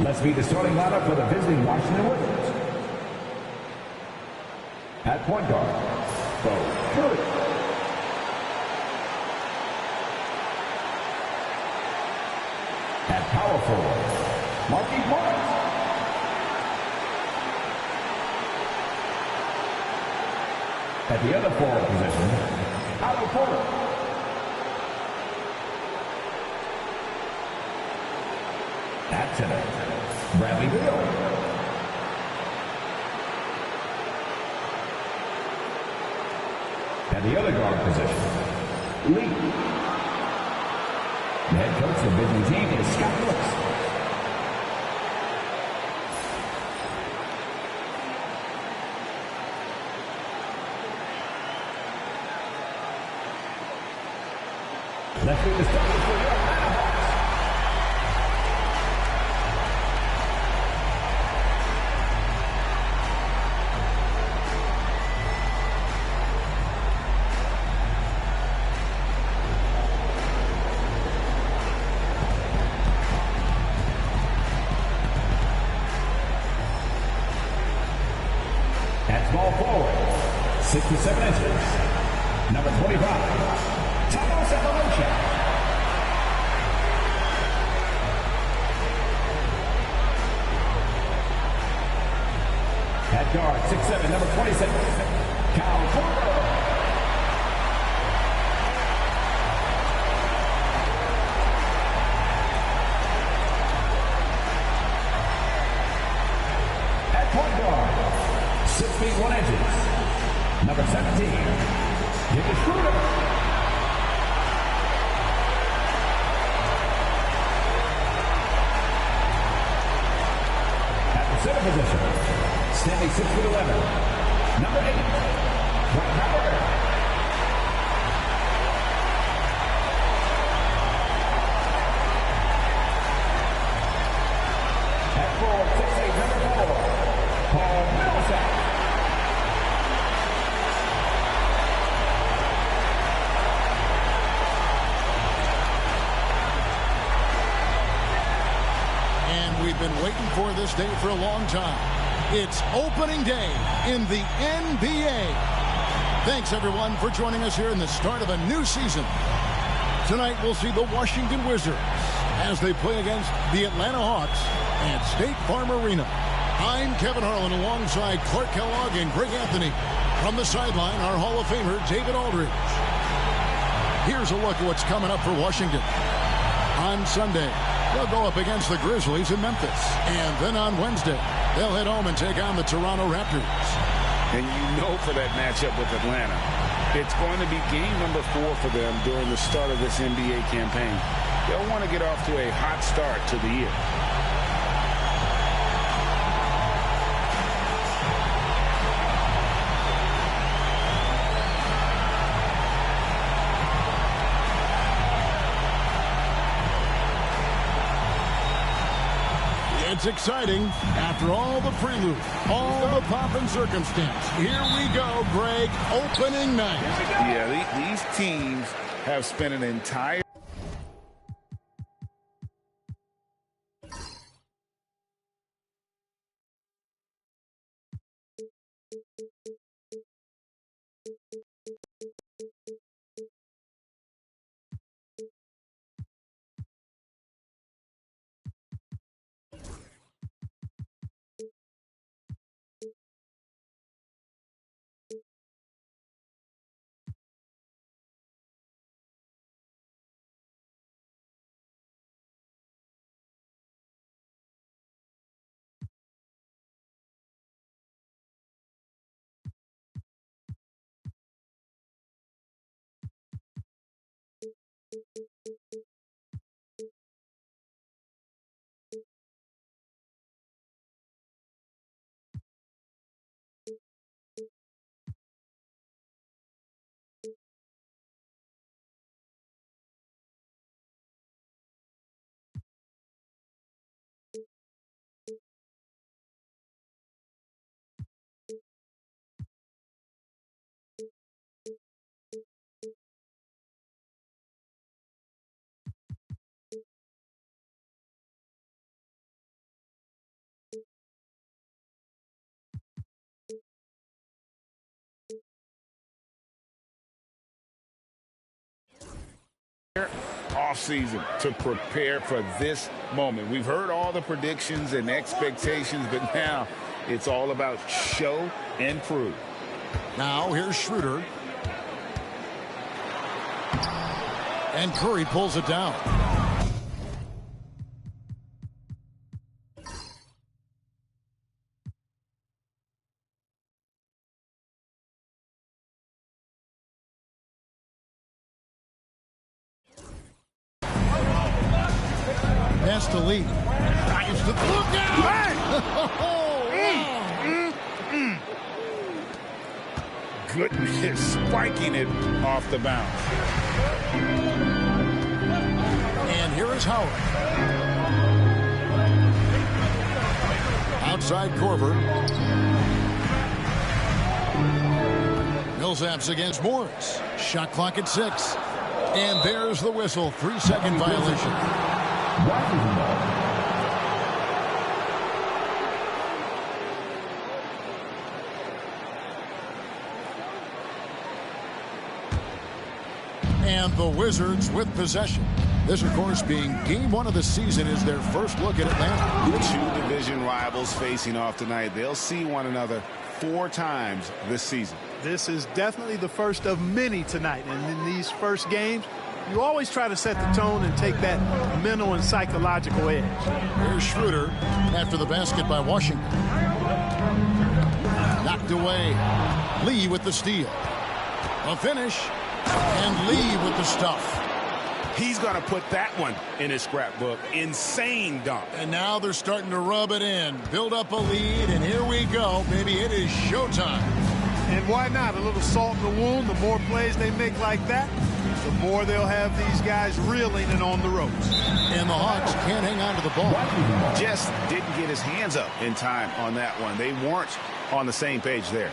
Let's meet the starting lineup for the visiting Washington Wizards. At point guard, Bo Curry. At power forward, Marquise Morris. At the other forward position, Otto Porter. At center, Bradley Beal. At the other guard position, Lee. The head coach of the visiting team is Scott Brooks. Let's meet the starters for the Atlanta Hawks. At small forward, 67 inches, number 25. At guard, 6'7", number 26, Kyle Korver. At point guard, 6 feet 1 inches, number 17, Jimmy Schroeder. Center position, standing 6'11", number 8, Dwight Howard. At forward, 6'8", number 4, Paul Millsap. We've been waiting for this day for a long time. It's opening day in the NBA. Thanks, everyone, for joining us here in the start of a new season. Tonight, we'll see the Washington Wizards as they play against the Atlanta Hawks at State Farm Arena. I'm Kevin Harlan alongside Clark Kellogg and Greg Anthony. From the sideline, our Hall of Famer, David Aldridge. Here's a look at what's coming up for Washington. On Sunday, they'll go up against the Grizzlies in Memphis. And then on Wednesday, they'll head home and take on the Toronto Raptors. And you know for that matchup with Atlanta, it's going to be game number 4 for them during the start of this NBA campaign. They'll want to get off to a hot start to the year. It's exciting after all the prelude, all the pomp and circumstance. Here we go, Greg, opening night. Yeah, these teams have spent an entire Off-season to prepare for this moment. We've heard all the predictions and expectations, but now it's all about show and prove. Now here's Schroeder. And Curry pulls it down. Pass to Lee. Drives to look out! Goodness, spiking it off the bounce. And here is Howard. Outside Korver. Millsap's against Morris. Shot clock at 6. And there's the whistle. 3-second violation. And the Wizards with possession. This, of course, being game 1 of the season, is their first look at Atlanta. Two division rivals facing off tonight. They'll see one another 4 times this season. This is definitely the first of many tonight. And in these first games, you always try to set the tone and take that mental and psychological edge. Here's Schroeder after the basket by Washington. Knocked away. Lee with the steal. A finish. And Lee with the stuff. He's going to put that one in his scrapbook. Insane dunk. And now they're starting to rub it in. Build up a lead, and here we go. Baby, it is showtime. And why not? A little salt in the wound. The more plays they make like that, the more they'll have these guys reeling and on the ropes. And the Hawks can't hang on to the ball. Just didn't get his hands up in time on that one. They weren't on the same page there.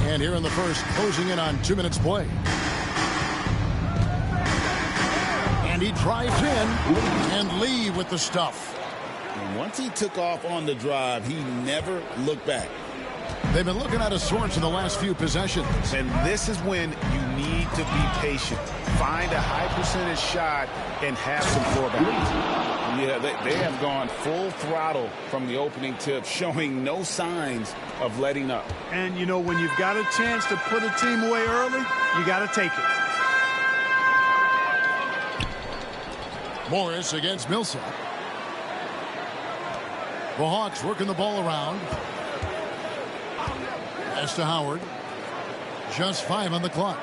And here in the first, closing in on 2 minutes play. And he drives in, and Lee with the stuff. And once he took off on the drive, he never looked back. They've been looking out of sorts in the last few possessions. And this is when you need to be patient. Find a high percentage shot and have some floor balance. Yeah, they have gone full throttle from the opening tip, showing no signs of letting up. And, you know, when you've got a chance to put a team away early, you got to take it. Morris against Millsap. The Hawks working the ball around. Pass to Howard. Just 5 on the clock.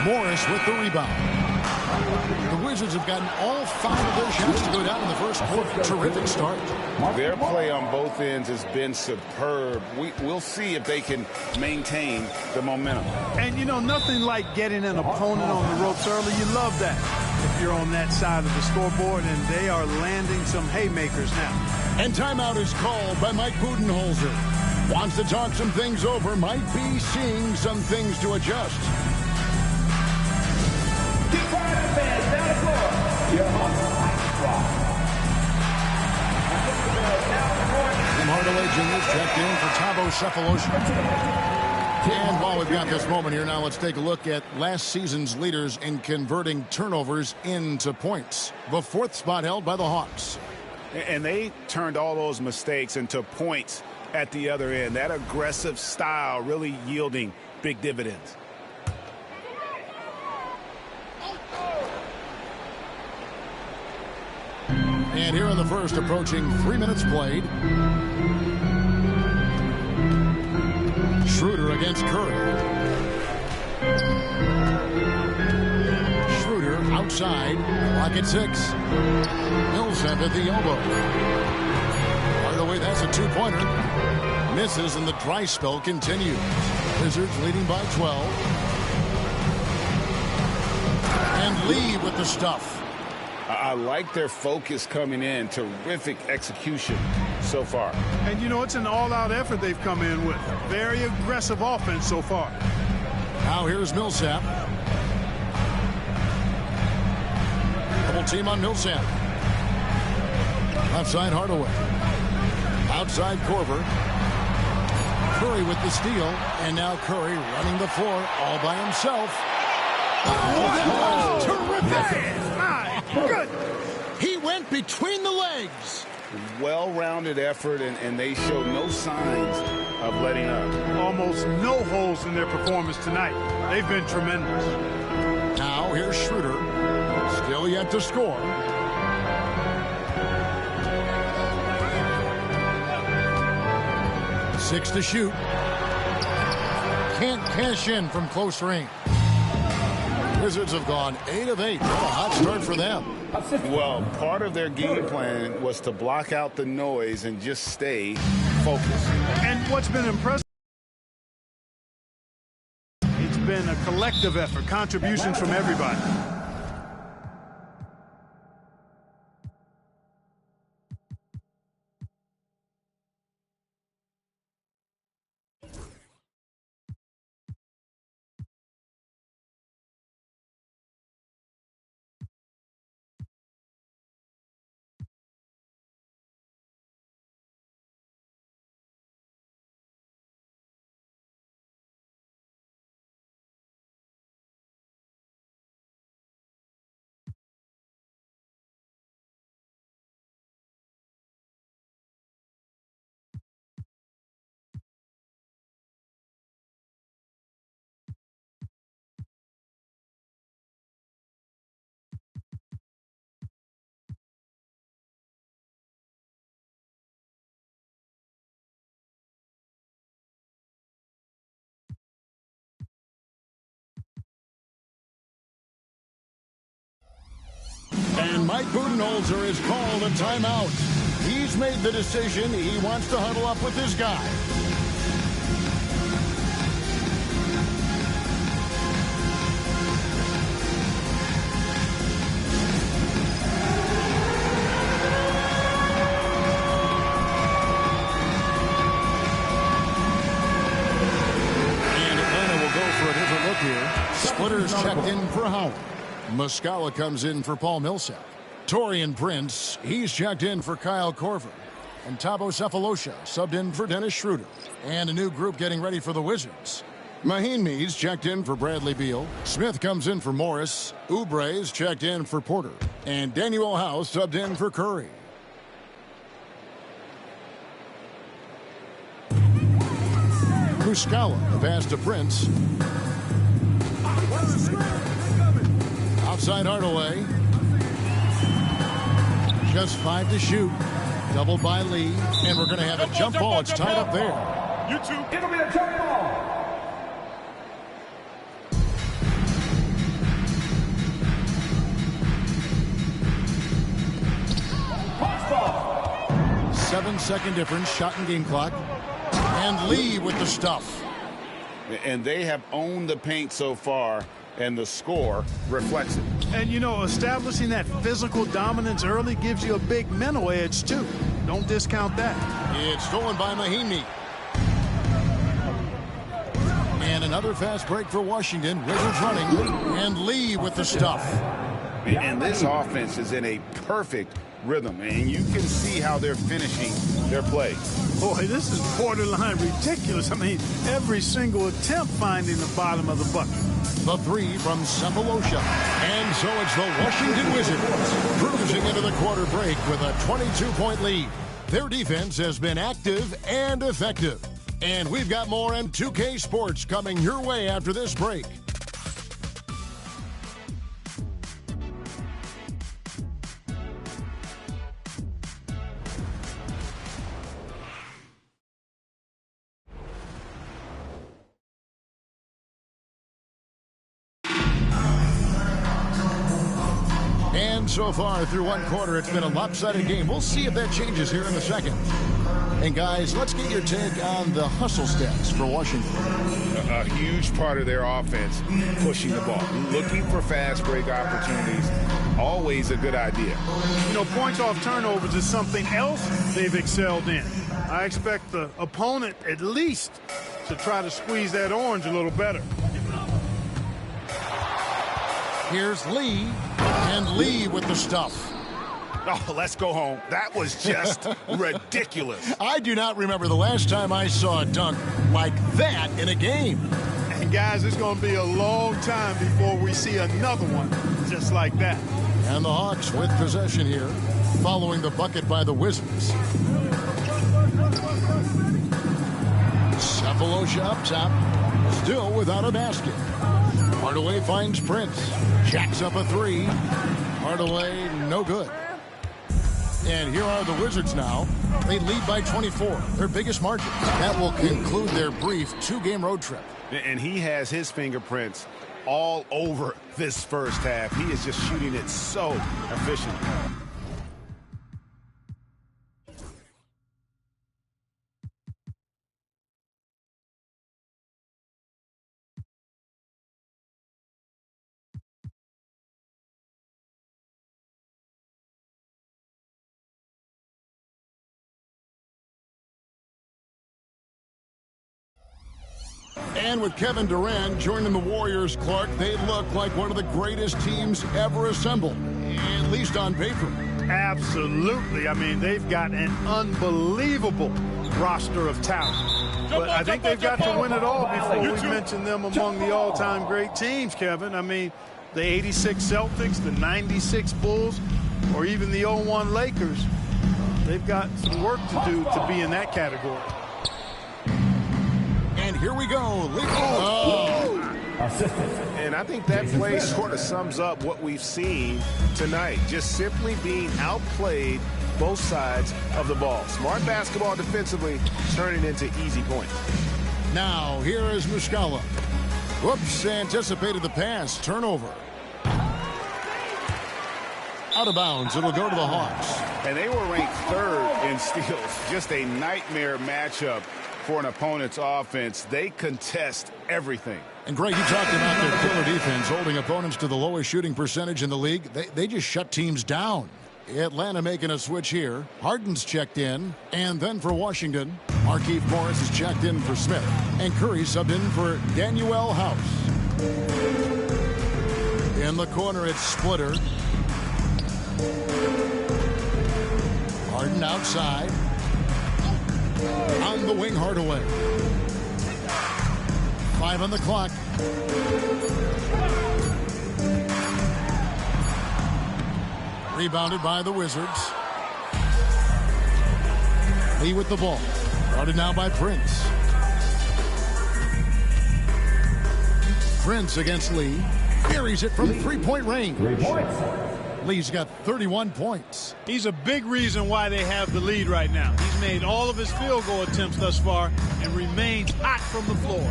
Morris with the rebound. The Wizards have gotten all 5 of their shots to go down in the first quarter. Terrific start. Their play on both ends has been superb. We'll see if they can maintain the momentum. And, you know, nothing like getting an opponent on the ropes early. You love that if you're on that side of the scoreboard, and they are landing some haymakers now. And timeout is called by Mike Budenholzer. Wants to talk some things over. Might be seeing some things to adjust. Keep quiet, fans, down the floor. Your From Hardaway Jr. checked in for Thabo Cephalosha. And while we've got this moment here now, let's take a look at last season's leaders in converting turnovers into points. The 4th spot held by the Hawks. And they turned all those mistakes into points at the other end. That aggressive style really yielding big dividends. And here in the first, approaching 3 minutes played. Schroeder against Curry. Schroeder outside. Clock at 6. Millsap at the elbow. Hardaway, that's a 2-pointer. Misses, and the dry spell continues. Wizards leading by 12. And Lee with the stuff. I like their focus coming in. Terrific execution so far. And, you know, it's an all-out effort they've come in with. Very aggressive offense so far. Now here's Millsap. Double team on Millsap. Left side Hardaway. Outside Korver. Curry with the steal. And now Curry running the floor all by himself. Oh, terrific. My goodness. He went between the legs. Well-rounded effort, and they show no signs of letting up. Almost no holes in their performance tonight. They've been tremendous. Now here's Schroeder. Still yet to score. Six to shoot. Can't cash in from close range. Wizards have gone 8 of 8. What a hot start for them. Well, part of their game plan was to block out the noise and just stay focused. And what's been impressive, it's been a collective effort, contributions from everybody. And Mike Budenholzer has called a timeout. He's made the decision. He wants to huddle up with his guy. And Atlanta will go for a different look here. Splitters checked in for Howard. Muscala comes in for Paul Millsap. Torian Prince, he's checked in for Kyle Korver. And Thabo Sefolosha subbed in for Dennis Schroeder. And a new group getting ready for the Wizards. Mahinmi's checked in for Bradley Beal. Smith comes in for Morris. Oubre's checked in for Porter. And Daniel House subbed in for Curry. Muscala, the pass to Prince. Outside Hardaway. Just 5 to shoot. Doubled by Lee. And we're going to have a jump ball. It's tied up there. You two, give me a jump ball. Pass ball. 7-second difference. Shot and game clock. And Lee with the stuff. And they have owned the paint so far, and the score reflects it. And, you know, establishing that physical dominance early gives you a big mental edge, too. Don't discount that. It's stolen by Mahinmi. And another fast break for Washington. Wizards running. And Lee with the stuff. And this offense is in a perfect rhythm, and you can see how they're finishing their play. Boy, this is borderline ridiculous. I mean, every single attempt finding the bottom of the bucket. The three from Sefolosha. And so it's the Washington Wizards cruising into the quarter break with a 22-point lead. Their defense has been active and effective. And we've got more M2K Sports coming your way after this break. And so far through one quarter, it's been a lopsided game. We'll see if that changes here in a second. And guys, let's get your take on the hustle stats for Washington. A huge part of their offense, pushing the ball, looking for fast break opportunities. Always a good idea. You know, points off turnovers is something else they've excelled in. I expect the opponent at least to try to squeeze that orange a little better. Here's Lee, and Lee with the stuff. Oh, let's go home. That was just ridiculous. I do not remember the last time I saw a dunk like that in a game. And guys, it's going to be a long time before we see another one just like that. And the Hawks with possession here, following the bucket by the Wizards. Cephalosha up top, still without a basket. Hardaway finds Prince. Jacks up a three. Hardaway, no good. And here are the Wizards now. They lead by 24, their biggest margin. That will conclude their brief two-game road trip. And he has his fingerprints all over this first half. He is just shooting it so efficiently. And with Kevin Durant joining the Warriors, Clark, they look like one of the greatest teams ever assembled, at least on paper. Absolutely. I mean, they've got an unbelievable roster of talent. But I think they've got to win it all before we mention them among the all-time great teams, Kevin. I mean, the 86 Celtics, the 96 Bulls, or even the 01 Lakers. They've got some work to do to be in that category. And here we go. And I think that play sort of sums up what we've seen tonight. Just simply being outplayed both sides of the ball. Smart basketball defensively turning into easy points. Now, here is Muscala. Whoops, anticipated the pass. Turnover. Out of bounds. It'll go to the Hawks. And they were ranked third in steals. Just a nightmare matchup for an opponent's offense. They contest everything. And Greg, you talked about their killer defense, holding opponents to the lowest shooting percentage in the league. They just shut teams down. Atlanta making a switch here. Harden's checked in. And then for Washington, Markieff Morris is checked in for Smith. And Curry subbed in for Danuel House. In the corner, it's Splitter. Harden outside. On the wing, Hardaway. 5 on the clock. Rebounded by the Wizards. Lee with the ball. Guarded now by Prince. Prince against Lee. Carries it from three-point range. 3 points. Lee's got 31 points. He's a big reason why they have the lead right now. He's made all of his field goal attempts thus far and remains hot from the floor.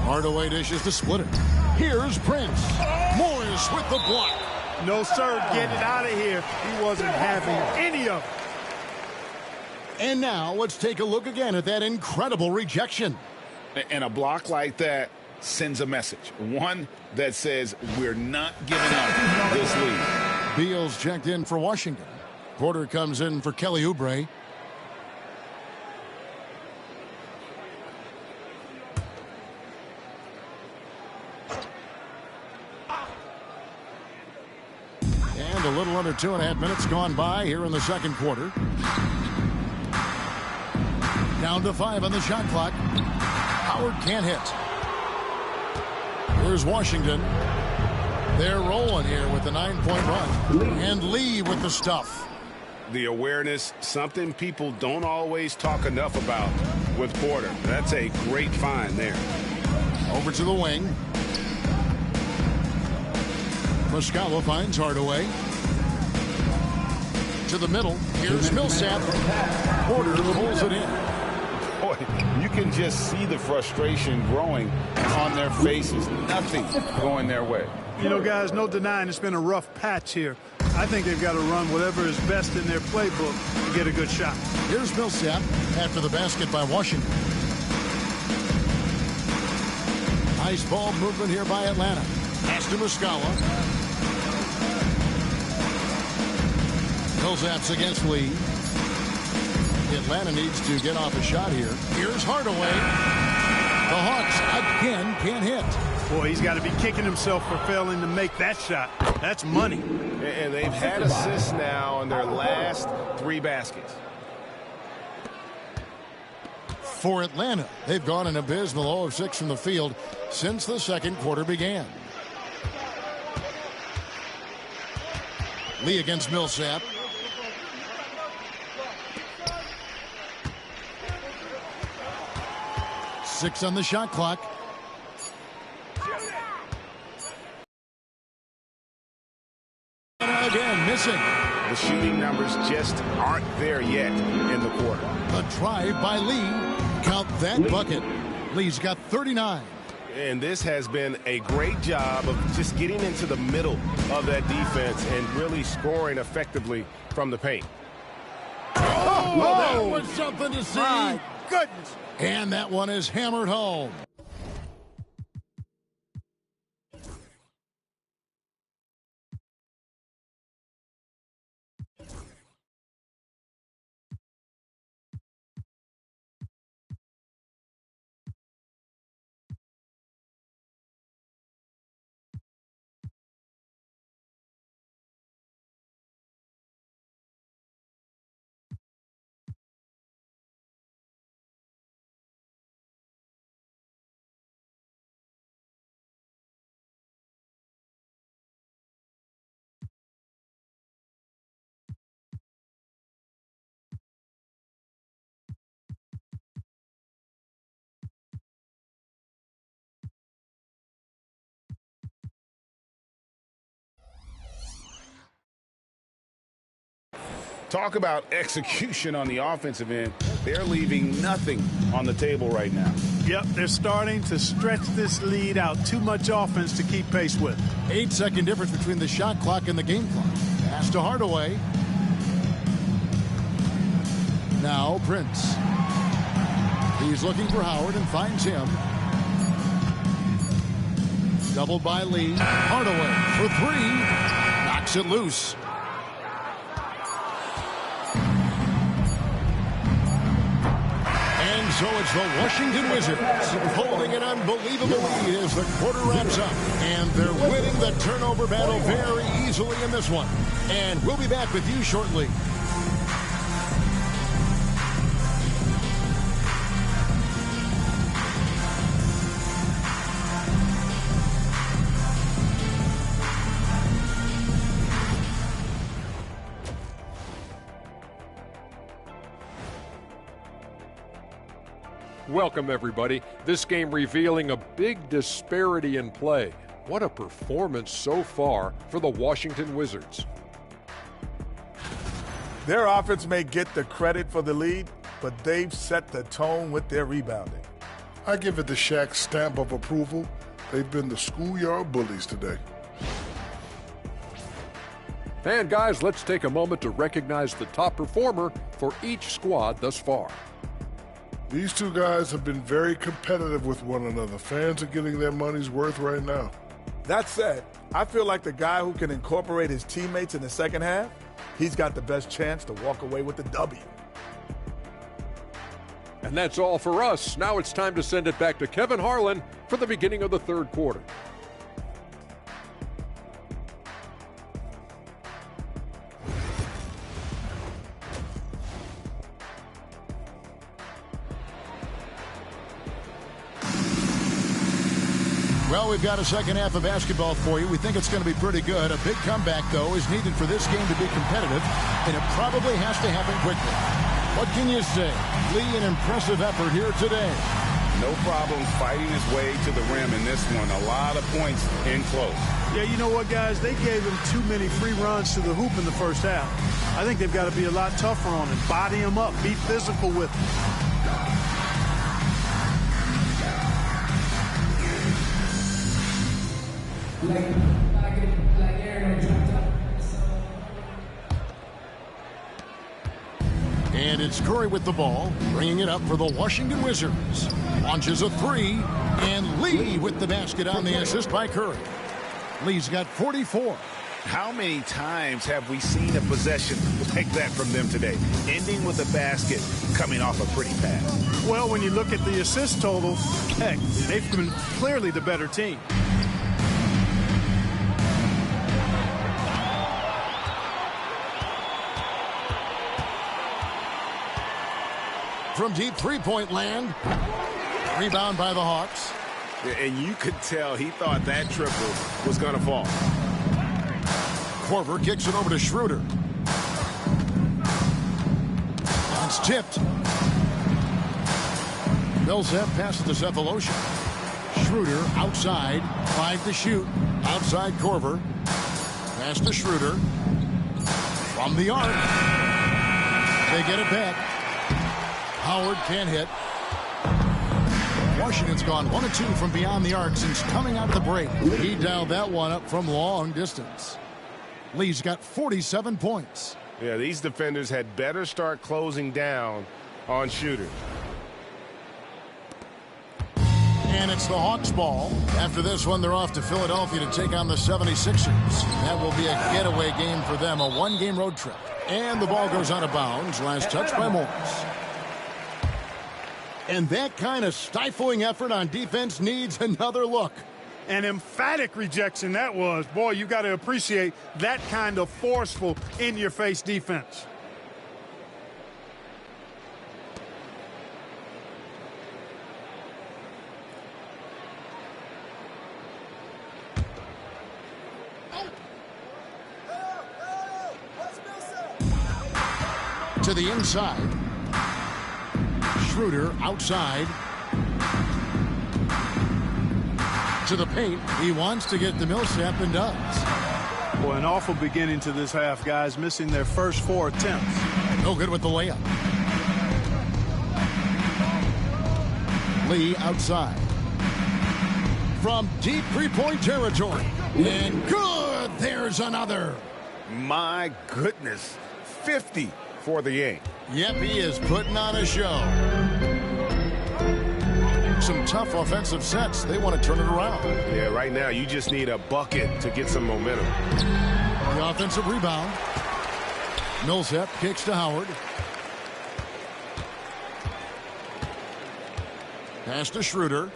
Hardaway dishes to Splitter. Here's Prince. Morris with the block. No, sir. Get it out of here. He wasn't having any of it. And now let's take a look again at that incredible rejection. And a block like that sends a message. One that says we're not giving up this lead. Beal's checked in for Washington. Porter comes in for Kelly Oubre. And a little under 2.5 minutes gone by here in the second quarter. Down to 5 on the shot clock. Howard can't hit. Here's Washington. They're rolling here with a 9-point run. And Lee with the stuff. The awareness, something people don't always talk enough about with Porter. That's a great find there. Over to the wing. Muscala finds Hardaway. To the middle. Here's Millsap. Porter pulls it in. Boy, you can just see the frustration growing on their faces. Nothing going their way. You know, guys, no denying it's been a rough patch here. I think they've got to run whatever is best in their playbook to get a good shot. Here's Millsap after the basket by Washington. Nice ball movement here by Atlanta. Pass to Muscala. Millsap's against Lee. Atlanta needs to get off a shot here. Here's Hardaway. The Hawks again can't hit. Boy, he's got to be kicking himself for failing to make that shot. That's money. And they've had assists now on their last 3 baskets. For Atlanta, they've gone an abysmal 0 of 6 from the field since the second quarter began. Lee against Millsap. Six on the shot clock. Again, missing. The shooting numbers just aren't there yet in the quarter. A drive by Lee. Count that bucket. Lee's got 39. And this has been a great job of just getting into the middle of that defense and really scoring effectively from the paint. Oh, that was something to see. My goodness. And that one is hammered home. Talk about execution on the offensive end. They're leaving nothing on the table right now. Yep, they're starting to stretch this lead out. Too much offense to keep pace with. 8-second difference between the shot clock and the game clock. Pass to Hardaway. Now Prince. He's looking for Howard and finds him. Doubled by Lee. Hardaway for 3. Knocks it loose. And so it's the Washington Wizards holding an unbelievable lead as the quarter wraps up. And they're winning the turnover battle very easily in this one. And we'll be back with you shortly. Welcome, everybody. This game revealing a big disparity in play. What a performance so far for the Washington Wizards. Their offense may get the credit for the lead, but they've set the tone with their rebounding. I give it the Shaq stamp of approval. They've been the schoolyard bullies today. And guys, let's take a moment to recognize the top performer for each squad thus far. These two guys have been very competitive with one another. Fans are getting their money's worth right now. That said, I feel like the guy who can incorporate his teammates in the second half, he's got the best chance to walk away with the W. And that's all for us. Now it's time to send it back to Kevin Harlan for the beginning of the third quarter. Well, we've got a second half of basketball for you. We think it's going to be pretty good. A big comeback, though, is needed for this game to be competitive, and it probably has to happen quickly. What can you say? Lee, an impressive effort here today. No problem fighting his way to the rim in this one. A lot of points in close. Yeah, you know what, guys? They gave him too many free runs to the hoop in the first half. I think they've got to be a lot tougher on him. Body him up. Be physical with him. And it's Curry with the ball, bringing it up for the Washington Wizards. Launches a 3, and Lee with the basket on the assist by Curry. Lee's got 44. How many times have we seen a possession like that from them today, ending with a basket coming off a pretty pass? Well, when you look at the assist total, heck, they've been clearly the better team. From deep three-point land. Rebound by the Hawks. And you could tell he thought that triple was going to fall. Korver kicks it over to Schroeder. It's tipped. Millsap passes to Cephalosha. Schroeder outside. 5 to shoot. Outside Korver. Pass to Schroeder. From the arc. They get it back. Howard can't hit. Washington's gone 1 of 2 from beyond the arc since coming out of the break. He dialed that one up from long distance. Lee's got 47 points. Yeah, these defenders had better start closing down on shooters. And it's the Hawks ball. After this one, they're off to Philadelphia to take on the 76ers. That will be a getaway game for them, a one-game road trip. And the ball goes out of bounds. Last touch by Morris. And that kind of stifling effort on defense needs another look. An emphatic rejection that was. Boy, you got to appreciate that kind of forceful, in-your-face defense. To the inside. Schroeder outside. To the paint. He wants to get to Millsap and does. Boy, an awful beginning to this half, guys. Missing their first 4 attempts. No good with the layup. Lee outside. From deep three-point territory. And good. There's another. My goodness. 50 for the game. Yep, he is putting on a show. Some tough offensive sets. They want to turn it around. Yeah, right now you just need a bucket to get some momentum. The offensive rebound. Millsap kicks to Howard. Pass to Schroeder.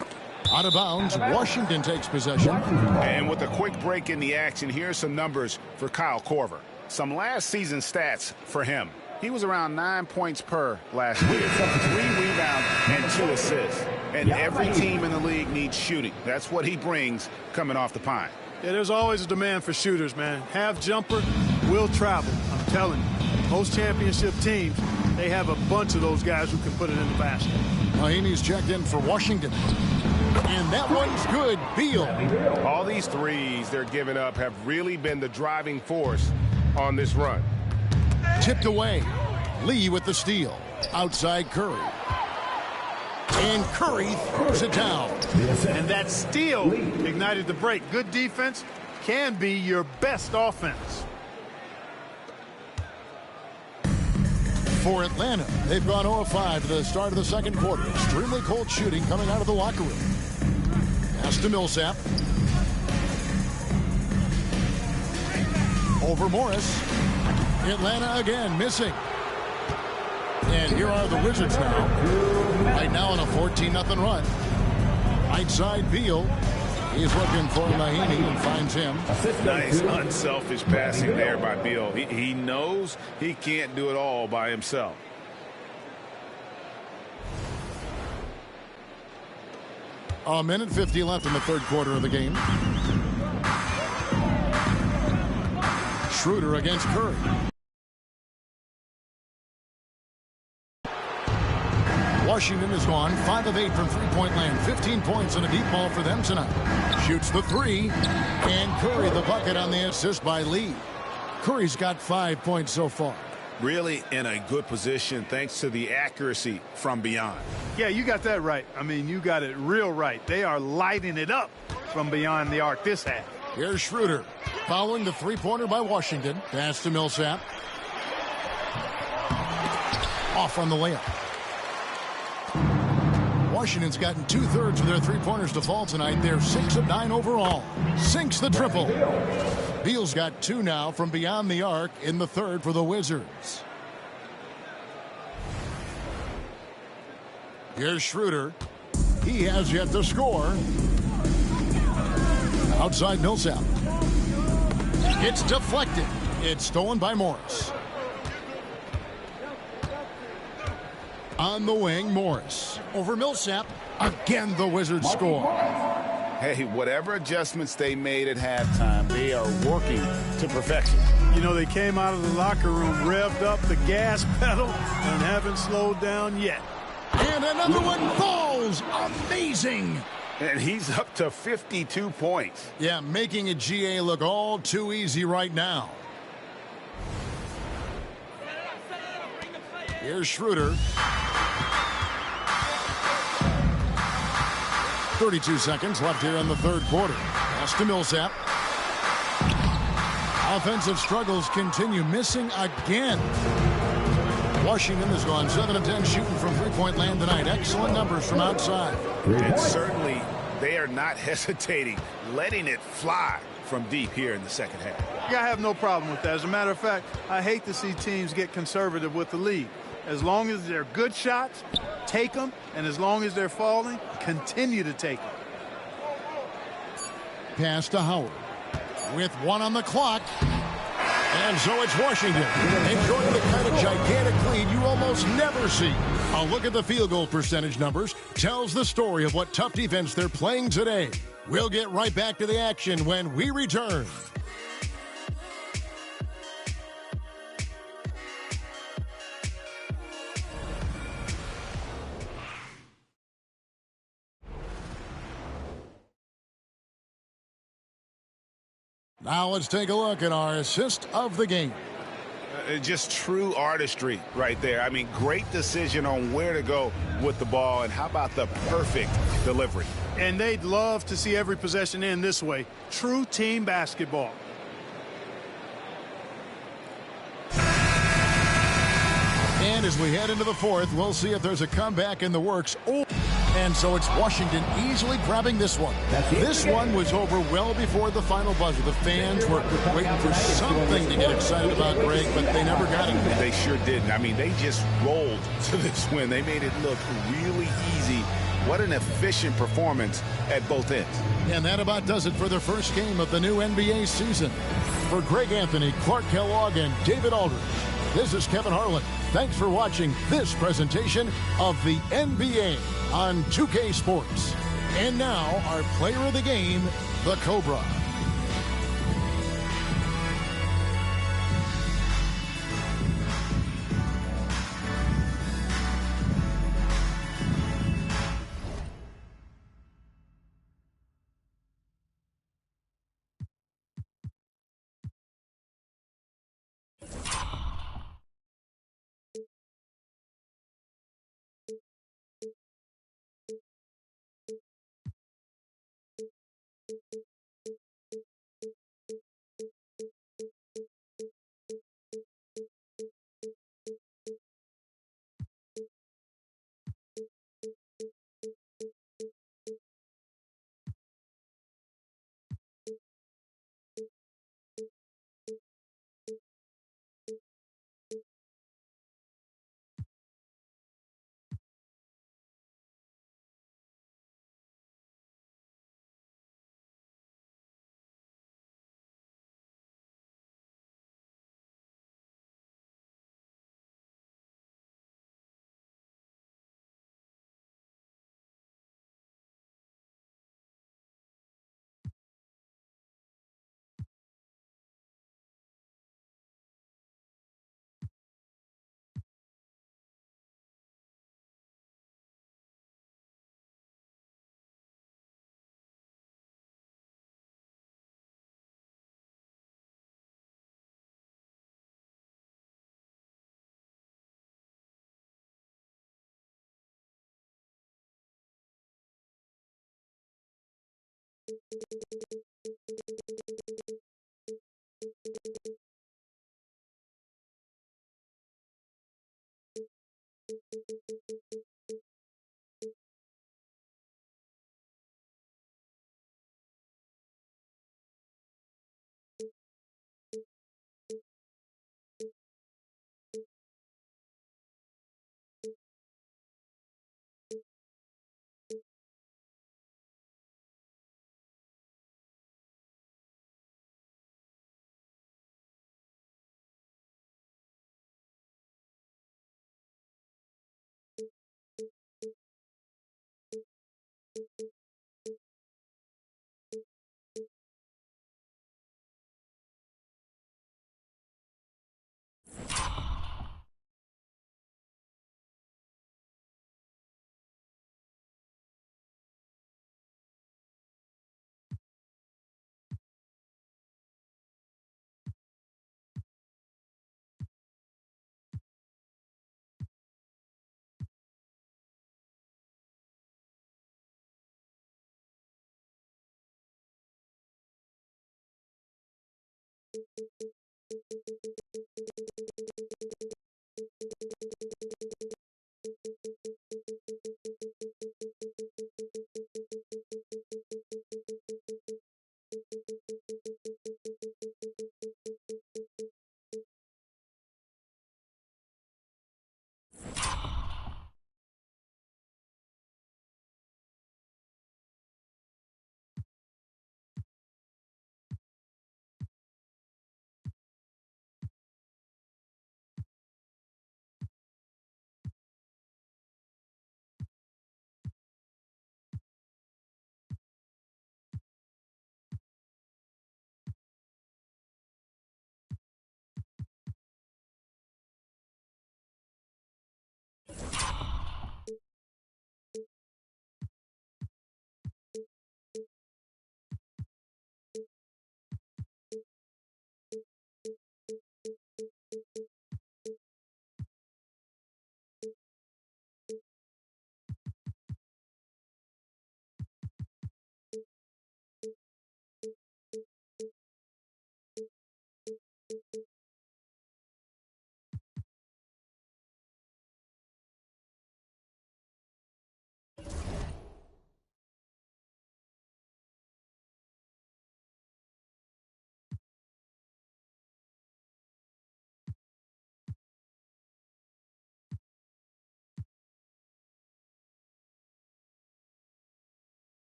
Out of bounds. Washington takes possession. And with a quick break in the action, here's some numbers for Kyle Korver. Some last season stats for him. He was around 9 points per last year. 3 rebounds and 2 assists. And every team in the league needs shooting. That's what he brings coming off the pine. Yeah, there's always a demand for shooters, man. Half jumper will travel. I'm telling you. Most championship teams, they have a bunch of those guys who can put it in the basket. Mahinmi's checked in for Washington. And that one's good. Beal. All these threes they're giving up have really been the driving force on this run. Tipped away. Lee with the steal. Outside Curry. And Curry throws it down. And that steal ignited the break. Good defense can be your best offense. For Atlanta, they've gone 0-5 to the start of the second quarter. Extremely cold shooting coming out of the locker room. Pass to Millsap. Over Morris. Atlanta again missing. And here are the Wizards now. Right now on a 14-0 run. Right side Beal. He's looking for Mahinmi and finds him. Nice unselfish passing there by Beal. He knows he can't do it all by himself. A minute 50 left in the third quarter of the game. Schroeder against Curry. Washington has gone 5 of 8 from three-point land. 15 points and a deep ball for them tonight. Shoots the 3. And Curry the bucket on the assist by Lee. Curry's got 5 points so far. Really in a good position thanks to the accuracy from beyond. Yeah, you got that right. I mean, you got it real right. They are lighting it up from beyond the arc this half. Here's Schroeder. Following the three-pointer by Washington. Pass to Millsap. Off on the layup. Washington's gotten 2/3 of their three-pointers to fall tonight. They're 6 of 9 overall. Sinks the triple. Beal's got 2 now from beyond the arc in the third for the Wizards. Here's Schroeder. He has yet to score. Outside Millsap. It's deflected. It's stolen by Morris. On the wing, Morris. Over Millsap. Again, the Wizards score. Hey, whatever adjustments they made at halftime, they are working to perfection. You know, they came out of the locker room, revved up the gas pedal, and haven't slowed down yet. And another one falls. Amazing. And he's up to 52 points. Yeah, making a GA look all too easy right now. Here's Schroeder. 32 seconds left here in the third quarter. Pass to Millsap. Offensive struggles continue, missing again. Washington has gone 7 of 10 shooting from three-point land tonight. Excellent numbers from outside. And certainly they are not hesitating, letting it fly from deep here in the second half. I have no problem with that. As a matter of fact, I hate to see teams get conservative with the lead. As long as they're good shots, take them. And as long as they're falling, continue to take them. Pass to Howard. With 1 on the clock. And so it's Washington enjoying the kind of gigantic lead you almost never see. A look at the field goal percentage numbers tells the story of what tough defense they're playing today. We'll get right back to the action when we return. Now let's take a look at our assist of the game. Just true artistry right there. I mean, great decision on where to go with the ball, and how about the perfect delivery? And they'd love to see every possession end this way. True team basketball. And as we head into the fourth, we'll see if there's a comeback in the works. And so it's Washington easily grabbing this one. This one was over well before the final buzzer. The fans were waiting for something to get excited about, Greg, but they never got it. They sure didn't. I mean, they just rolled to this win. They made it look really easy. What an efficient performance at both ends. And that about does it for the first game of the new NBA season. For Greg Anthony, Clark Kellogg, and David Aldridge, this is Kevin Harlan. Thanks for watching this presentation of the NBA on 2K Sports. And now, our player of the game, the Cobra.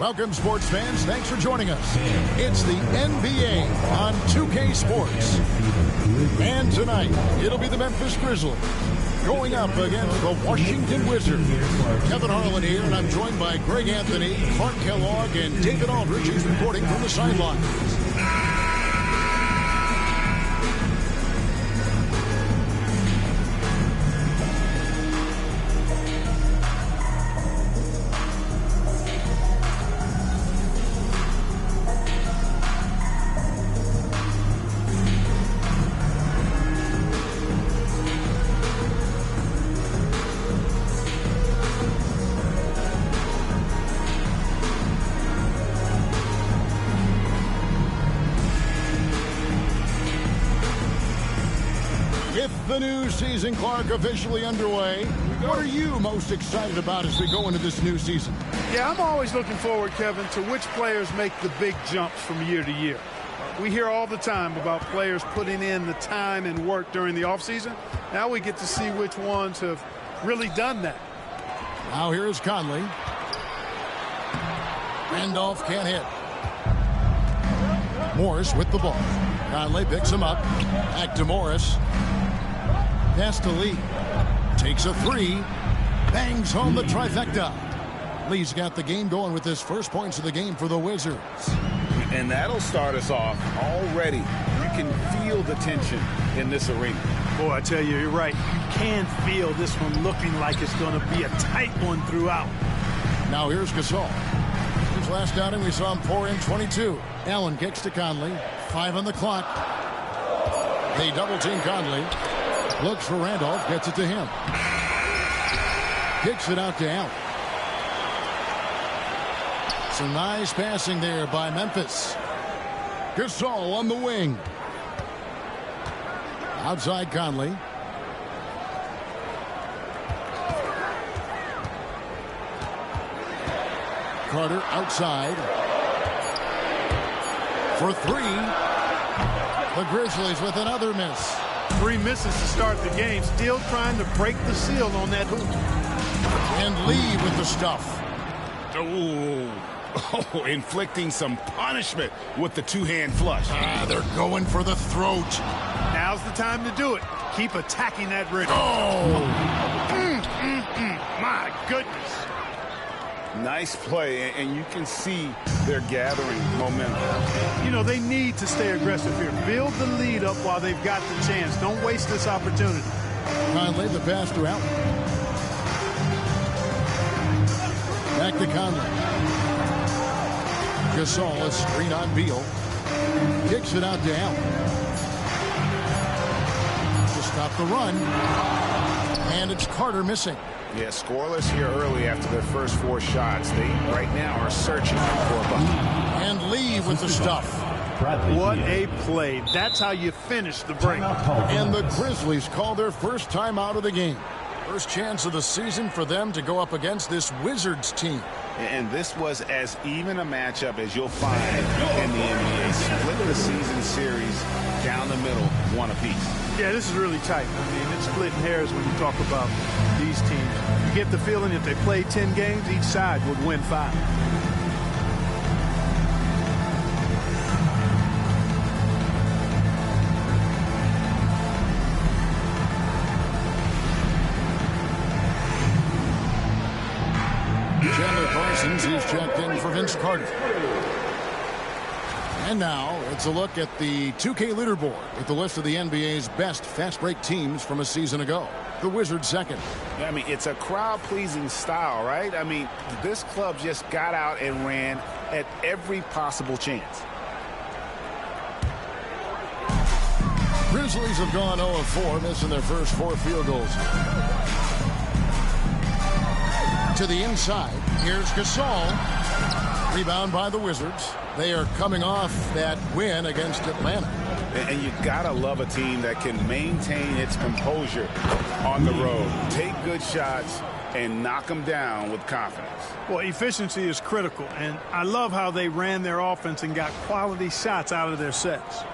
Welcome, sports fans. Thanks for joining us. It's the NBA on 2K Sports. And tonight, it'll be the Memphis Grizzlies going up against the Washington Wizards. Kevin Harlan here, and I'm joined by Greg Anthony, Clark Kellogg, and David Aldridge, who's reporting from the sidelines. The new season, Clark, officially underway. What are you most excited about as we go into this new season? Yeah, I'm always looking forward, Kevin, to which players make the big jumps from year to year. We hear all the time about players putting in the time and work during the offseason. Now we get to see which ones have really done that. Now here's Conley. Randolph can't hit. Morris with the ball. Conley picks him up. Back to Morris. Pass to Lee. Takes a three. Bangs home the trifecta. Lee's got the game going with his first points of the game for the Wizards. And that'll start us off already. You can feel the tension in this arena. Boy, I tell you, you're right. You can feel this one looking like it's going to be a tight one throughout. Now here's Gasol. His last outing, we saw him pour in 22. Allen kicks to Conley. 5 on the clock. They double-team Conley. Looks for Randolph, gets it to him. Kicks it out to Allen. Some nice passing there by Memphis. Gasol on the wing. Outside Conley. Carter outside. For three. The Grizzlies with another miss. 3 misses to start the game. Still trying to break the seal on that hoop. And Lee with the stuff. Oh, inflicting some punishment with the two-hand flush. They're going for the throat. Now's the time to do it. Keep attacking that rim. Oh! My goodness. Nice play, and you can see they're gathering momentum. You know, they need to stay aggressive here. Build the lead up while they've got the chance. Don't waste this opportunity. Conley, the pass to Allen. Back to Conley. Gasol, a screen on Beal. Kicks it out to Allen. To stop the run. And it's Carter missing. Yeah, scoreless here early after their first 4 shots. They right now are searching for a bucket. And Lee with the stuff. What a play. That's how you finish the break. And the Grizzlies call their first time out of the game. First chance of the season for them to go up against this Wizards team. And this was as even a matchup as you'll find in the NBA. Split the season series down the middle, 1 apiece. Yeah, this is really tight. I mean, it's splitting hairs when you talk about these teams. You get the feeling if they play 10 games, each side would win 5. Chandler Parsons, he's checked in for Vince Carter. And now, it's a look at the 2K leaderboard with the list of the NBA's best fast break teams from a season ago. The Wizards second. I mean, it's a crowd-pleasing style, right? I mean, this club just got out and ran at every possible chance. Grizzlies have gone 0-4, missing their first 4 field goals. To the inside, here's Gasol. Rebound by the Wizards. They are coming off that win against Atlanta. And you gotta love a team that can maintain its composure on the road. Take good shots and knock them down with confidence. Well, efficiency is critical, and I love how they ran their offense and got quality shots out of their sets.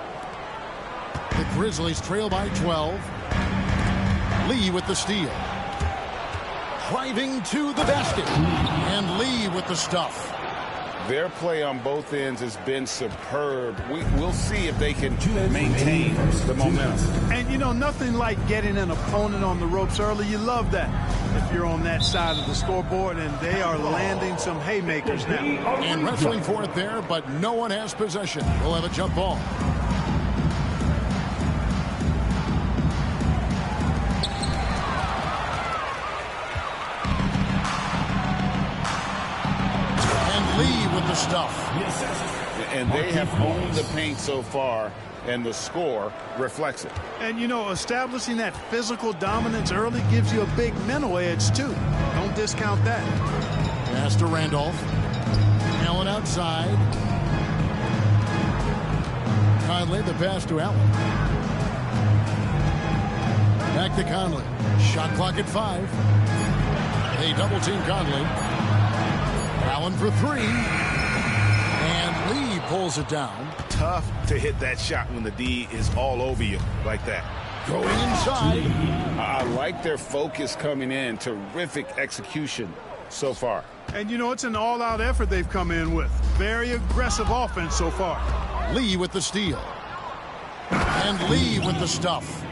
The Grizzlies trail by 12. Lee with the steal. Driving to the basket. And Lee with the stuff. Their play on both ends has been superb. We'll see if they can maintain the momentum. And, you know, nothing like getting an opponent on the ropes early. You love that if you're on that side of the scoreboard, and they are landing some haymakers now. And wrestling for it there, but no one has possession. We'll have a jump ball. The stuff. And they have owned the paint so far, and the score reflects it. And, you know, establishing that physical dominance early gives you a big mental edge, too. Don't discount that. Pass to Randolph. Allen outside. Conley, the pass to Allen. Back to Conley. Shot clock at 5. They double-team Conley. Allen for 3. And Lee pulls it down. Tough to hit that shot when the D is all over you like that. Going inside. I like their focus coming in. Terrific execution so far. And, you know, it's an all-out effort they've come in with. Very aggressive offense so far. Lee with the steal. And Lee with the stuff.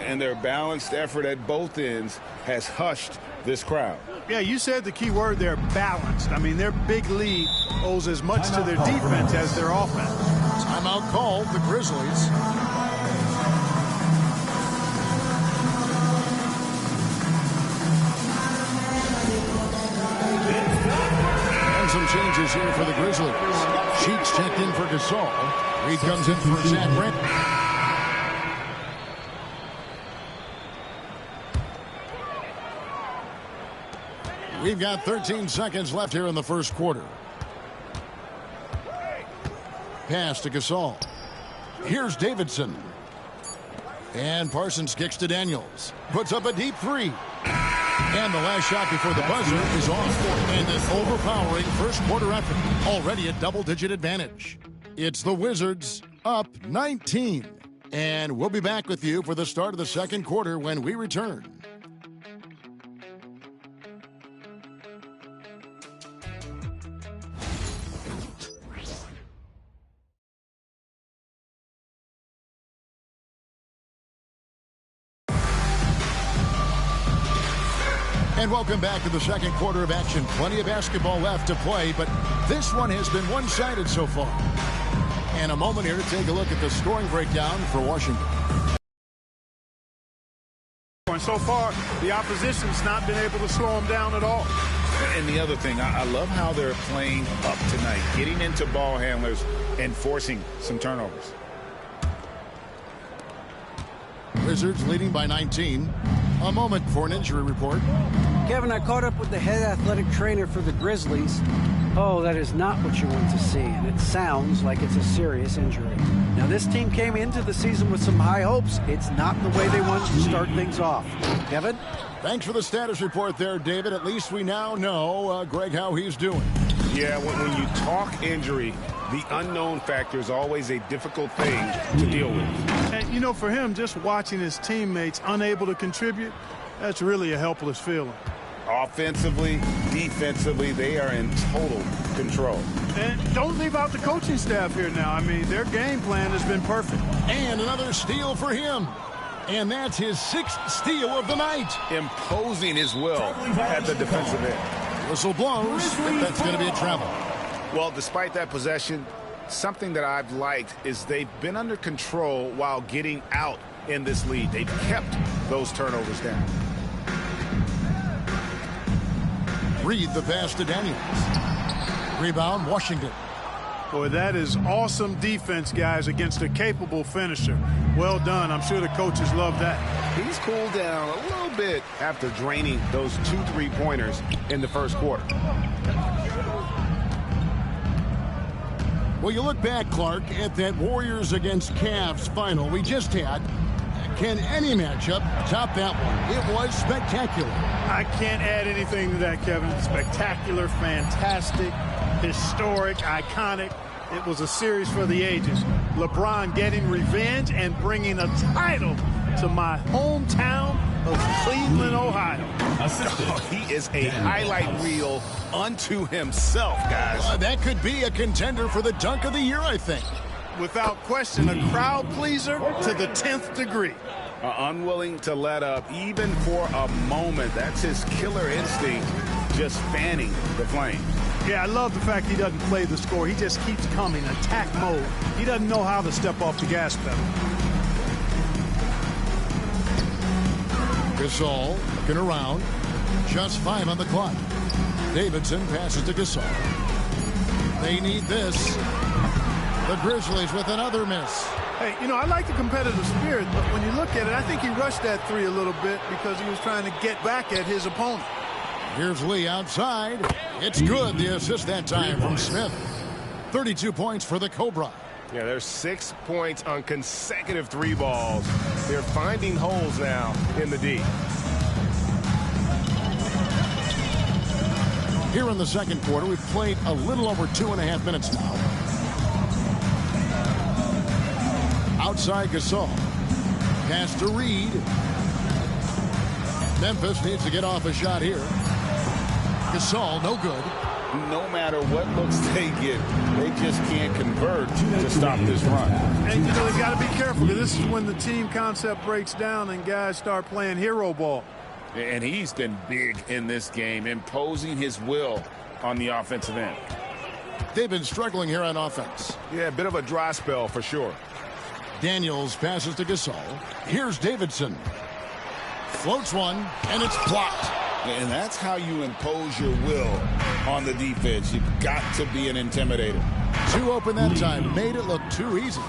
And their balanced effort at both ends has hushed this crowd. Yeah, you said the key word there, balanced. I mean, their big lead owes as much to their defense as their offense. Timeout called, the Grizzlies. And some changes here for the Grizzlies. Sheets checked in for Gasol. Reed comes in for Zach Brent. We've got 13 seconds left here in the first quarter. Pass to Gasol. Here's Davidson. And Parsons kicks to Daniels. Puts up a deep 3. And the last shot before the buzzer is off. And an overpowering first quarter effort. Already a double-digit advantage. It's the Wizards up 19. And we'll be back with you for the start of the second quarter when we return. And welcome back to the second quarter of action. Plenty of basketball left to play, but this one has been one-sided so far. And a moment here to take a look at the scoring breakdown for Washington. And so far, the opposition's not been able to slow them down at all. And the other thing, I love how they're playing up tonight, getting into ball handlers and forcing some turnovers. Wizards leading by 19. A moment for an injury report. Kevin, I caught up with the head athletic trainer for the Grizzlies. Oh, that is not what you want to see, and it sounds like it's a serious injury. Now, this team came into the season with some high hopes. It's not the way they wanted to start things off. Kevin? Thanks for the status report there, David. At least we now know, Greg, how he's doing. Yeah, when you talk injury, the unknown factor is always a difficult thing to deal with. And, you know, for him, just watching his teammates unable to contribute, that's really a helpless feeling. Offensively, defensively, they are in total control. And don't leave out the coaching staff here now. I mean, their game plan has been perfect. And another steal for him. And that's his 6th steal of the night. Imposing his will at the defensive end. Whistle blows. That's going to be a travel. Well, despite that possession, something that I've liked is they've been under control while getting out in this lead. They've kept those turnovers down. Reed the pass to Daniels. Rebound, Washington. Boy, that is awesome defense, guys, against a capable finisher. Well done. I'm sure the coaches love that. He's cooled down a little bit after draining those 2 3-pointers in the first quarter. Well, you look back, Clark, at that Warriors against Cavs final we just had. Can any matchup top that one? It was spectacular. I can't add anything to that, Kevin. Spectacular, fantastic, historic, iconic. It was a series for the ages. LeBron getting revenge and bringing a title to my hometown of Cleveland, Ohio. Assistant. He is a highlight reel unto himself, guys. That could be a contender for the dunk of the year, I think. Without question, a crowd pleaser to the 10th degree. Unwilling to let up even for a moment. That's his killer instinct, just fanning the flames. Yeah, I love the fact he doesn't play the score. He just keeps coming, attack mode. He doesn't know how to step off the gas pedal. Gasol looking around. Just 5 on the clock. Davidson passes to Gasol. They need this. The Grizzlies with another miss. Hey, you know, I like the competitive spirit, but when you look at it, I think he rushed that three a little bit because he was trying to get back at his opponent. Here's Lee outside. It's good. The assist that time from Smith. 32 points for the Cobra. Yeah, there's 6 points on consecutive 3 balls. They're finding holes now in the D. Here in the second quarter, we've played a little over 2.5 minutes now. Outside Gasol. Pass to Reed. Memphis needs to get off a shot here. Gasol, no good. No matter what looks they get, they just can't convert to stop this run. And, you know, they got to be careful because this is when the team concept breaks down and guys start playing hero ball. And he's been big in this game, imposing his will on the offensive end. They've been struggling here on offense. Yeah, a bit of a dry spell for sure. Daniels passes to Gasol. Here's Davidson. Floats one, and it's blocked. And that's how you impose your will on the defense. You've got to be an intimidator. 2 open that time. Made it look too easy.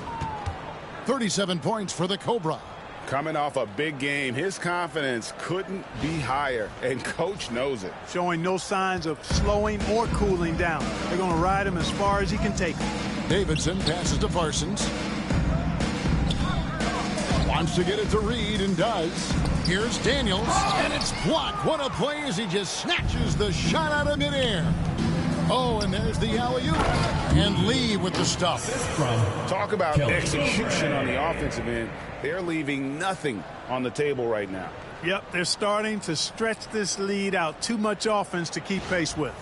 37 points for the Cobra. Coming off a big game, his confidence couldn't be higher, and coach knows it. Showing no signs of slowing or cooling down. They're going to ride him as far as he can take him. Davidson passes to Parsons. Wants to get it to Reed and does. Here's Daniels, and it's blocked. What a play as he just snatches the shot out of midair. Oh, and there's the alley-oop. And Lee with the stuff. Talk about execution on the offensive end. They're leaving nothing on the table right now. Yep, they're starting to stretch this lead out. Too much offense to keep pace with.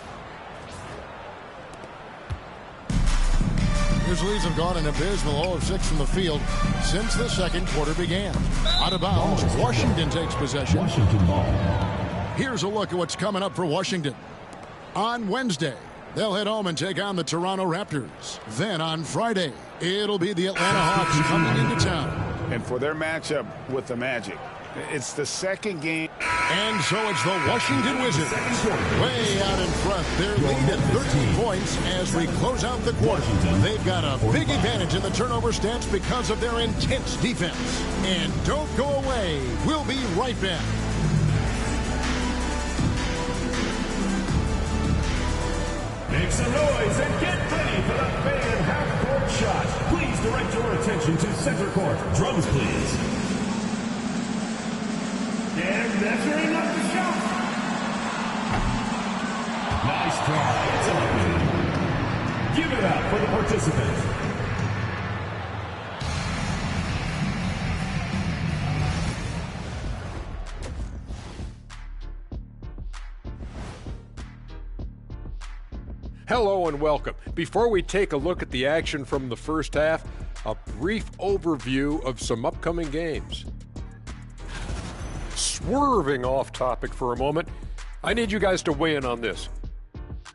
Grizzlies have gone an abysmal 0 of 6 from the field since the second quarter began. Out of bounds, Washington takes possession. Washington ball. Here's a look at what's coming up for Washington. On Wednesday, they'll head home and take on the Toronto Raptors. Then on Friday, it'll be the Atlanta Hawks coming into town. And for their matchup with the Magic, it's the second game. And so it's the Washington Wizards way out in front. They're leading at 13 points as we close out the quarter. They've got a big advantage in the turnover stats because of their intense defense. And don't go away. We'll be right back. Make some noise and get ready for the fan half-court shot. Please direct your attention to center court. Drums, please. And measuring up the shot. Nice try. It's up. Give it up for the participant. Hello and welcome. Before we take a look at the action from the first half, a brief overview of some upcoming games. Swerving off topic for a moment, I need you guys to weigh in on this.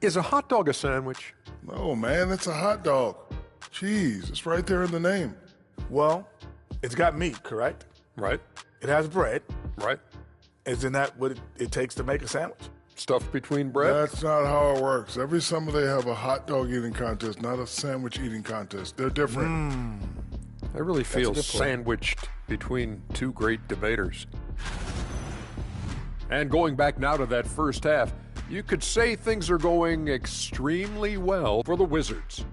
Is a hot dog a sandwich? No, man, it's a hot dog. Cheese, it's right there in the name. Well, it's got meat, correct? Right. It has bread. Right. Isn't that what it takes to make a sandwich? Stuff between bread? That's not how it works. Every summer they have a hot dog eating contest, not a sandwich eating contest. They're different. I really feel sandwiched between two great debaters. And going back now to that first half, you could say things are going extremely well for the Wizards.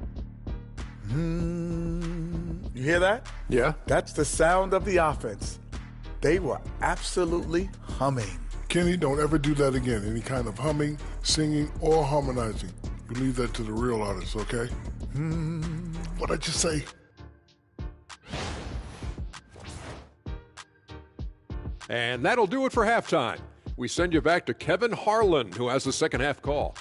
You hear that? Yeah? That's the sound of the offense. They were absolutely humming. Kenny, don't ever do that again. Any kind of humming, singing, or harmonizing. You leave that to the real artists, okay? What'd I just say? And that'll do it for halftime. We send you back to Kevin Harlan, who has the second half call.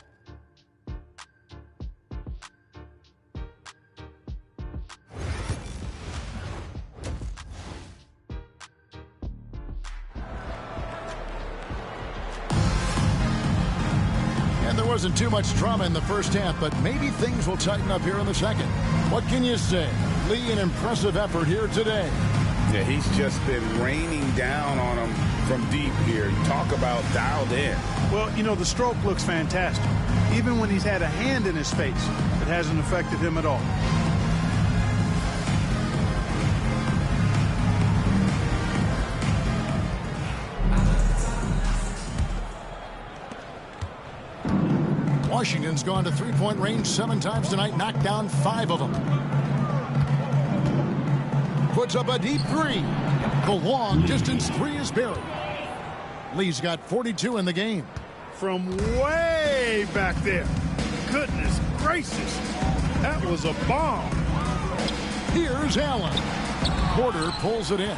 And there wasn't too much drama in the first half, but maybe things will tighten up here in the second. What can you say? Lee, an impressive effort here today. Yeah, he's just been raining down on them from deep here. You talk about dialed in. Well, you know, the stroke looks fantastic. Even when he's had a hand in his face, it hasn't affected him at all. Washington's gone to three-point range 7 times tonight, knocked down 5 of them. Puts up a deep 3. The long distance 3 is buried. Lee's got 42 in the game. From way back there. Goodness gracious. That was a bomb. Here's Allen. Porter pulls it in.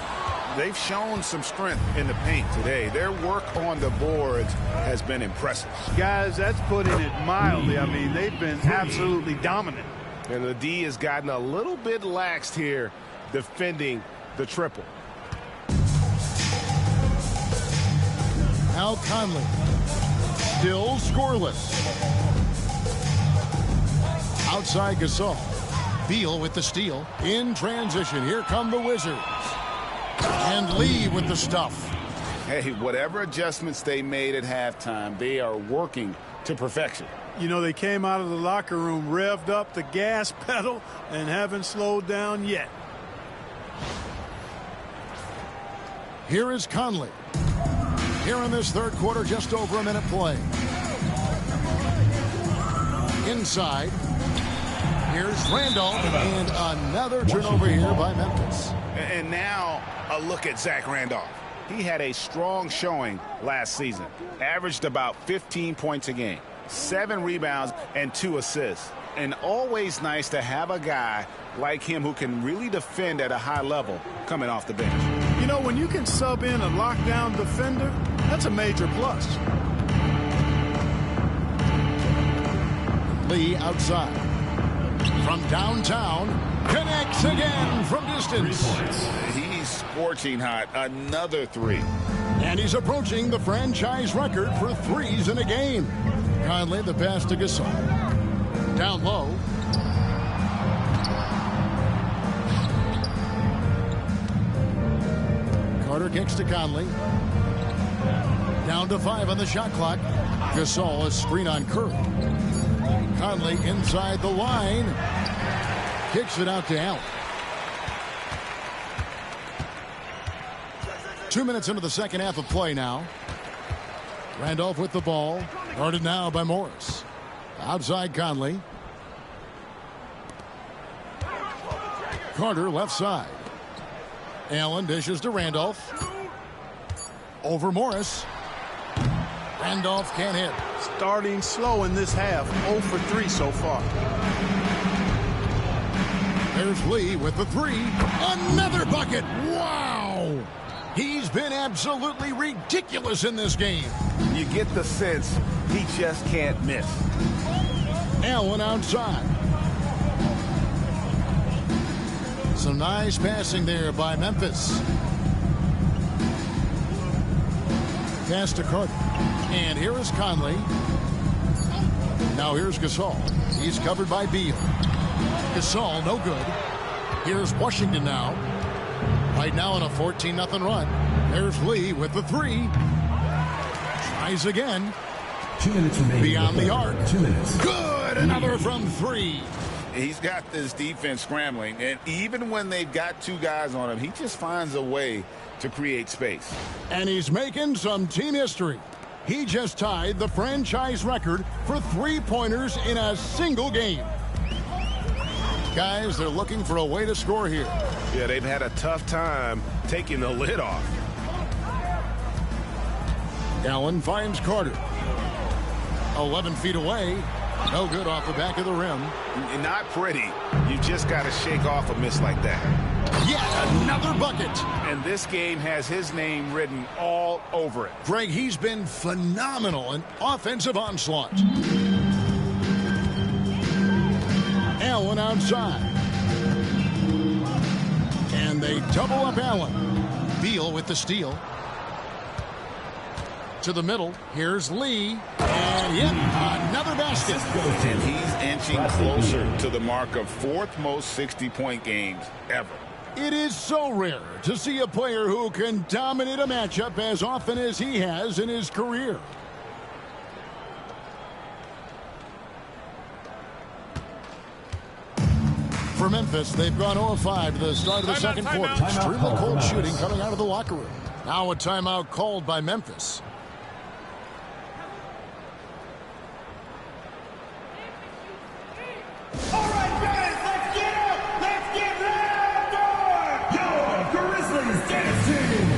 They've shown some strength in the paint today. Their work on the boards has been impressive. Guys, that's putting it mildly. I mean, they've been absolutely dominant. And the D has gotten a little bit laxed here defending the triple. Al Conley. Still scoreless. Outside Gasol. Beal with the steal. In transition. Here come the Wizards. And Lee with the stuff. Hey, whatever adjustments they made at halftime, they are working to perfection. You know, they came out of the locker room, revved up the gas pedal, and haven't slowed down yet. Here is Conley. Here in this third quarter, just over a minute play. Inside. Here's Randolph, and another turnover here by Memphis. And now a look at Zach Randolph. He had a strong showing last season. Averaged about 15 points a game, 7 rebounds, and 2 assists. And always nice to have a guy like him who can really defend at a high level coming off the bench. You know, when you can sub in a lockdown defender, that's a major plus. Lee outside. From downtown, connects again from distance. He's scorching hot. Another 3. And he's approaching the franchise record for threes in a game. Conley the pass to Gasol. Down low. Carter kicks to Conley. Down to 5 on the shot clock. Gasol, a screen on Curry. Conley inside the line. Kicks it out to Allen. 2 minutes into the second half of play now. Randolph with the ball. Guarded now by Morris. Outside Conley. Carter left side. Allen dishes to Randolph. Over Morris. Randolph can't hit. Starting slow in this half. 0 for 3 so far. There's Lee with the 3. Another bucket. Wow. He's been absolutely ridiculous in this game. You get the sense he just can't miss. Allen outside. Some nice passing there by Memphis. Pass to Carter. And here is Conley. Now here's Gasol. He's covered by Beal. Gasol, no good. Here's Washington now. Right now on a 14-0 run. There's Lee with the 3. Tries again. 2 minutes remaining. Beyond the arc. 2 minutes. Good. Another from 3. He's got this defense scrambling, and even when they've got 2 guys on him, he just finds a way to create space. And he's making some team history. He just tied the franchise record for 3-pointers in a single game. Guys, they're looking for a way to score here. Yeah, they've had a tough time taking the lid off. Allen finds Carter. 11 feet away. No good off the back of the rim. Not pretty. You just got to shake off a miss like that. Yet another bucket. And this game has his name written all over it. Greg, he's been phenomenal in offensive onslaught. Allen outside. And they double up Allen. Beal with the steal. To the middle. Here's Lee. And yep, another basket. And he's inching closer to the mark of fourth most 60-point games ever. It is so rare to see a player who can dominate a matchup as often as he has in his career. For Memphis, they've gone 0-5 to the start of the second quarter. Extremely cold shooting coming out of the locker room. Now a timeout called by Memphis. All right, guys, let's get up. Let's get loud. Your Grizzlies dance team.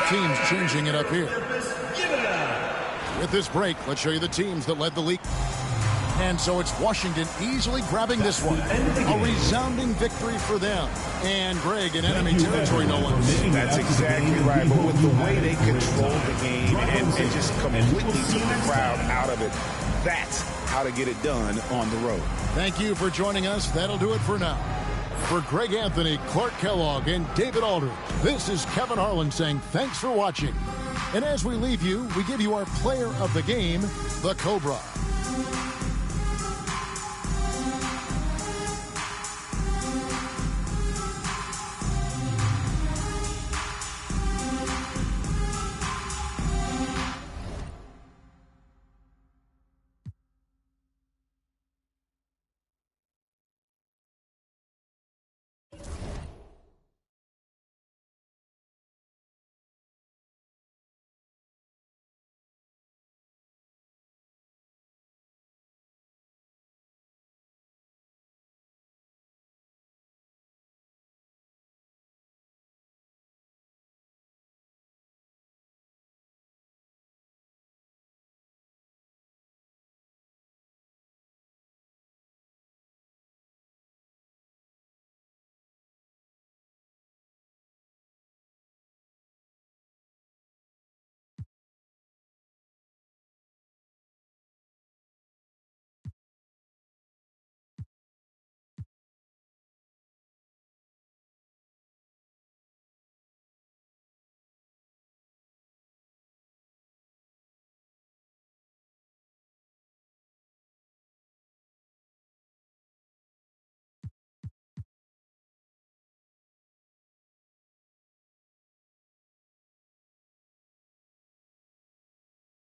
Teams changing it up here. With this break, let's show you the teams that led the league. And so it's Washington easily grabbing this one. A resounding victory for them. And Greg in enemy territory, no less. That's exactly right. But with the way they controlled the game and just completely took the crowd out of it, that's how to get it done on the road. Thank you for joining us. That'll do it for now. For Greg Anthony, Clark Kellogg, and David Aldridge, this is Kevin Harlan saying thanks for watching. And as we leave you, we give you our player of the game, the Cobra.